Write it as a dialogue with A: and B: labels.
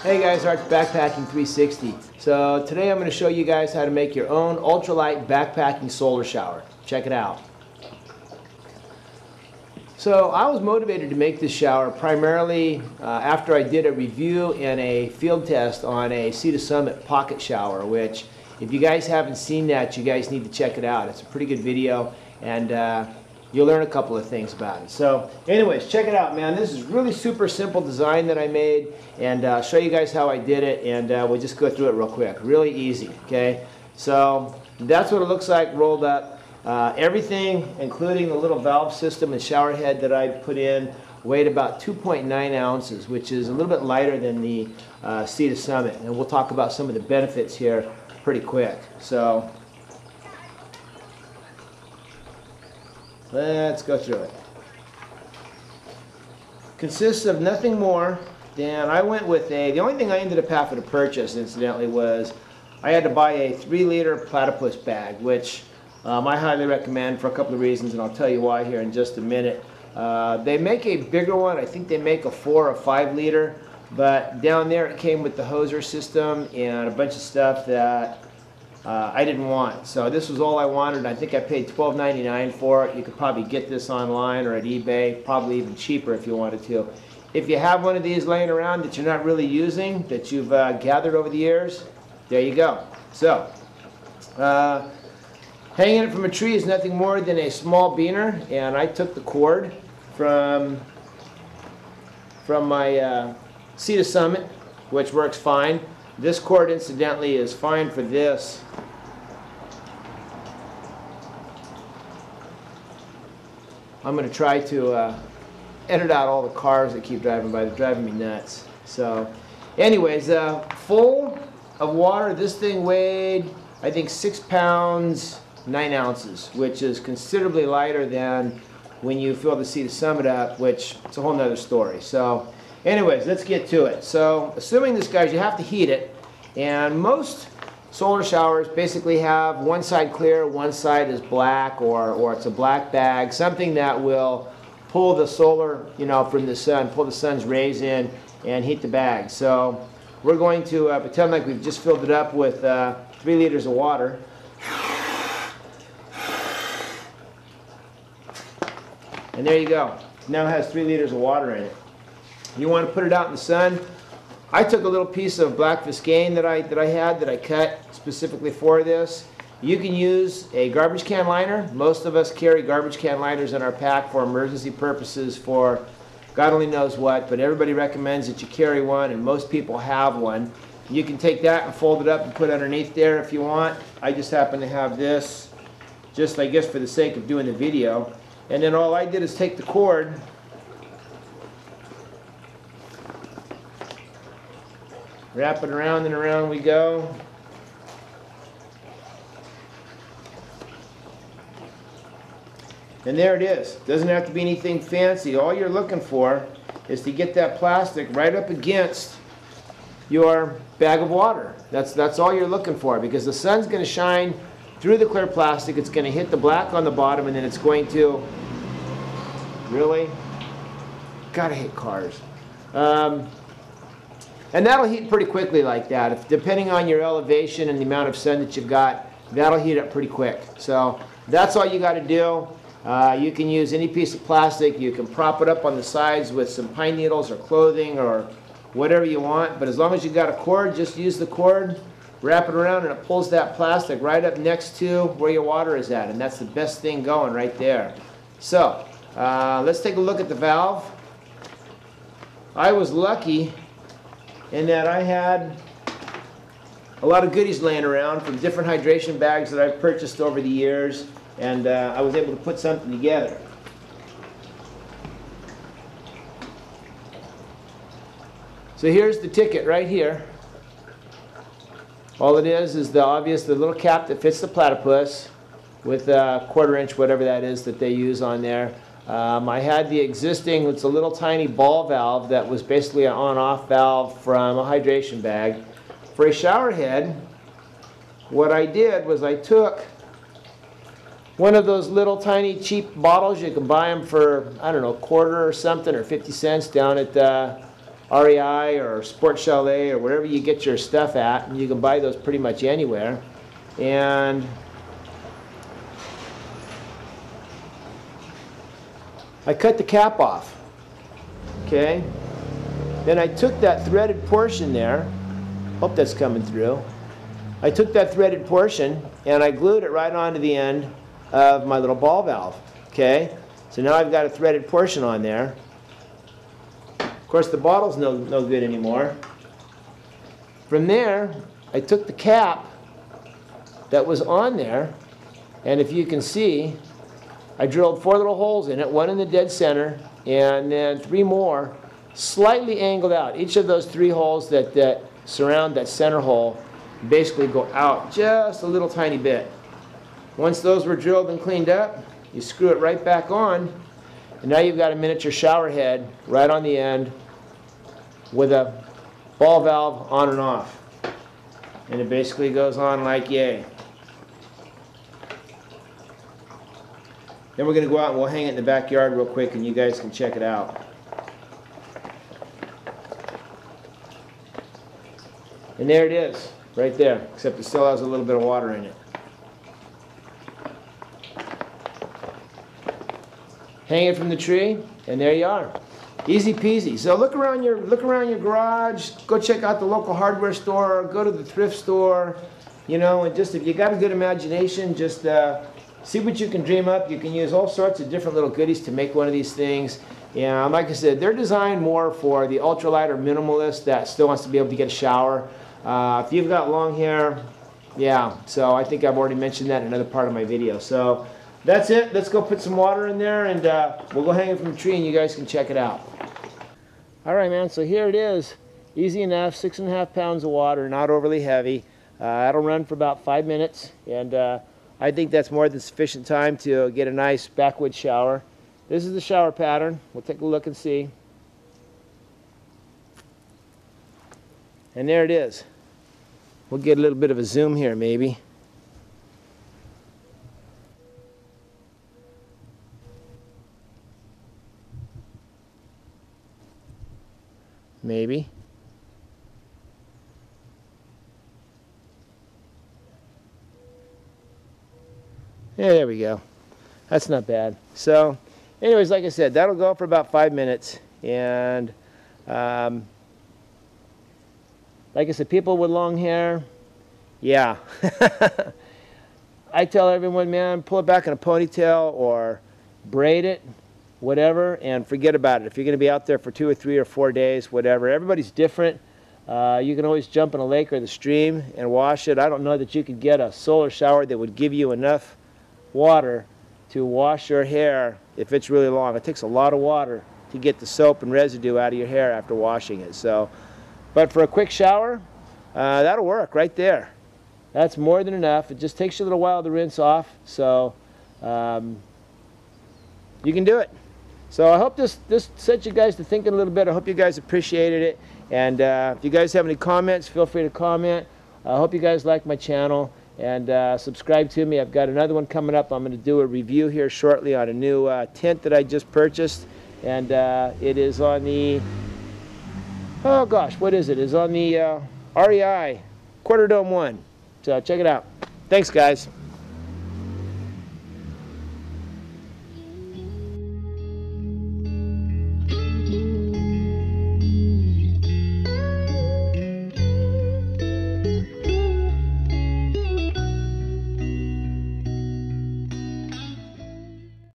A: Hey guys, Art's Backpacking 360. So today I'm going to show you guys how to make your own ultralight backpacking solar shower. Check it out. So I was motivated to make this shower primarily after I did a review and a field test on a Sea to Summit pocket shower, which if you guys haven't seen that, you guys need to check it out. It's a pretty good video, and you'll learn a couple of things about it. So anyways, check it out, man. This is really super simple design that I made, and I'll show you guys how I did it, and we'll just go through it real quick. Really easy, okay? So that's what it looks like rolled up. Everything, including the little valve system and shower head that I put in, weighed about 2.9 ounces, which is a little bit lighter than the Sea to Summit. And we'll talk about some of the benefits here pretty quick. So let's go through it. Consists of nothing more than, I went with the only thing I ended up having to purchase, incidentally, was I had to buy a 3-liter platypus bag, which I highly recommend for a couple of reasons, and I'll tell you why here in just a minute. They make a bigger one. I think they make a 4 or 5 liter, but down there it came with the hoser system and a bunch of stuff that I didn't want. So this was all I wanted, and I think I paid $12.99 for it. You could probably get this online or at eBay, probably even cheaper if you wanted to. If you have one of these laying around that you're not really using, that you've gathered over the years, there you go. So hanging it from a tree is nothing more than a small beaner, and I took the cord from my Sea to Summit, which works fine. This cord, incidentally, is fine for this. I'm going to try to edit out all the cars that keep driving by. They're driving me nuts. So anyways, full of water. This thing weighed, I think, 6 pounds 9 ounces, which is considerably lighter than when you fill the Sea to Summit up, which it's a whole nother story. So anyways, let's get to it. So assuming this, guys, you have to heat it, and most solar showers basically have one side clear, one side is black, or it's a black bag, something that will pull the solar, from the sun, pull the sun's rays in and heat the bag. So we're going to pretend like we've just filled it up with 3 liters of water. And there you go. Now it has 3 liters of water in it. You want to put it out in the sun. I took a little piece of black Viscaine that I cut specifically for this. You can use a garbage can liner. Most of us carry garbage can liners in our pack for emergency purposes, for God only knows what, but everybody recommends that you carry one, and most people have one. You can take that and fold it up and put it underneath there if you want. I just happen to have this, just I guess for the sake of doing the video. And then all I did is take the cord, wrap it around, and around we go. And there it is. Doesn't have to be anything fancy. All you're looking for is to get that plastic right up against your bag of water. That's all you're looking for, because the sun's going to shine through the clear plastic. It's going to hit the black on the bottom, and then it's going to, really? Gotta hate cars. And that'll heat pretty quickly like that. Depending on your elevation and the amount of sun that you've got, that'll heat up pretty quick. So that's all you got to do. You can use any piece of plastic. You can prop it up on the sides with some pine needles or clothing or whatever you want. But as long as you got a cord, just use the cord, wrap it around, and it pulls that plastic right up next to where your water is at. And that's the best thing going right there. So let's take a look at the valve. I was lucky in that I had a lot of goodies laying around from different hydration bags that I've purchased over the years, and I was able to put something together. So here's the ticket right here. All it is the little cap that fits the platypus with a 1/4 inch, whatever that is that they use on there. I had the existing, it's a little tiny ball valve that was basically an on-off valve from a hydration bag. For a shower head, what I did was I took one of those little tiny cheap bottles. You can buy them for, I don't know, 1/4 or something, or 50 cents down at REI or Sport Chalet or wherever you get your stuff at, and you can buy those pretty much anywhere. And I cut the cap off, okay? Then I took that threaded portion there, hope that's coming through. I took that threaded portion and I glued it right onto the end of my little ball valve, okay? So now I've got a threaded portion on there. Of course, the bottle's no good anymore. From there, I took the cap that was on there, and if you can see, I drilled 4 little holes in it, 1 in the dead center, and then 3 more slightly angled out. Each of those 3 holes that surround that center hole basically go out just a little tiny bit. Once those were drilled and cleaned up, you screw it right back on, and now you've got a miniature shower head right on the end with a ball valve on and off. And it basically goes on like yay. Then we're going to go out and we'll hang it in the backyard real quick and you guys can check it out. And there it is, right there, except it still has a little bit of water in it. Hang it from the tree, and there you are. Easy peasy. So look around your garage, go check out the local hardware store, go to the thrift store, you know, and just if you got a good imagination, just see what you can dream up. You can use all sorts of different little goodies to make one of these things. And like I said, they're designed more for the ultralight or minimalist that still wants to be able to get a shower. If you've got long hair, yeah, so I think I've already mentioned that in another part of my video. So that's it. Let's go put some water in there and we'll go hang it from the tree and you guys can check it out. All right, man, so here it is. Easy enough, 6.5 pounds of water, not overly heavy. That'll run for about 5 minutes, and I think that's more than sufficient time to get a nice backwood shower. This is the shower pattern. We'll take a look and see. And there it is. We'll get a little bit of a zoom here, maybe. Maybe. Yeah, there we go. That's not bad. So, anyways, like I said, that'll go for about 5 minutes. And, like I said, people with long hair, yeah. I tell everyone, man, pull it back in a ponytail or braid it, whatever, and forget about it. If you're going to be out there for 2 or 3 or 4 days, whatever, everybody's different. You can always jump in a lake or the stream and wash it. I don't know that you could get a solar shower that would give you enough water to wash your hair if it's really long. It takes a lot of water to get the soap and residue out of your hair after washing it. So, but for a quick shower, that'll work right there. That's more than enough. It just takes you a little while to rinse off, so you can do it. So I hope this set you guys to thinking a little bit. I hope you guys appreciated it. And if you guys have any comments, feel free to comment. I hope you guys like my channel. And subscribe to me. I've got another one coming up. I'm going to do a review here shortly on a new tent that I just purchased. And it is on the, oh gosh, what is it? It's on the REI Quarter Dome 1. So check it out. Thanks, guys.